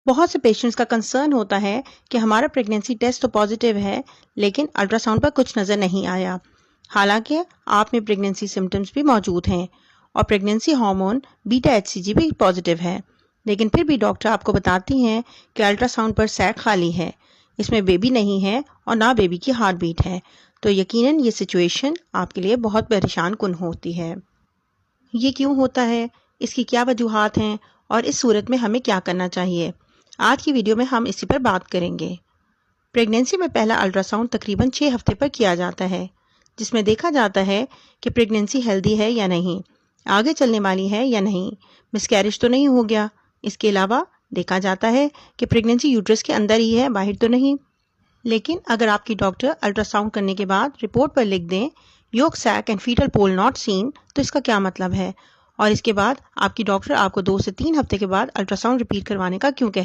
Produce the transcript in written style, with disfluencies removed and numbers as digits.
बहुत से पेशेंट्स का कंसर्न होता है कि हमारा प्रेगनेंसी टेस्ट तो पॉजिटिव है, लेकिन अल्ट्रासाउंड पर कुछ नज़र नहीं आया। हालांकि आप में प्रेगनेंसी सिम्टम्स भी मौजूद हैं और प्रेगनेंसी हार्मोन बीटा एचसीजी भी पॉजिटिव है, लेकिन फिर भी डॉक्टर आपको बताती हैं कि अल्ट्रासाउंड पर सैक खाली है, इसमें बेबी नहीं है और ना बेबी की हार्ट बीट है। तो यकीनन ये सिचुएशन आपके लिए बहुत परेशान कुन होती है। ये क्यों होता है, इसकी क्या वजूहात हैं और इस सूरत में हमें क्या करना चाहिए, आज की वीडियो में हम इसी पर बात करेंगे। प्रेगनेंसी में पहला अल्ट्रासाउंड तकरीबन 6 हफ्ते पर किया जाता है, जिसमें देखा जाता है कि प्रेगनेंसी हेल्दी है या नहीं, आगे चलने वाली है या नहीं, मिसकैरेज तो नहीं हो गया। इसके अलावा देखा जाता है कि प्रेगनेंसी यूट्रस के अंदर ही है, बाहर तो नहीं। लेकिन अगर आपकी डॉक्टर अल्ट्रासाउंड करने के बाद रिपोर्ट पर लिख दें yolk sac and fetal pole not seen, तो इसका क्या मतलब है और इसके बाद आपकी डॉक्टर आपको 2 से 3 हफ्ते के बाद अल्ट्रासाउंड रिपीट करवाने का क्यों कहती है।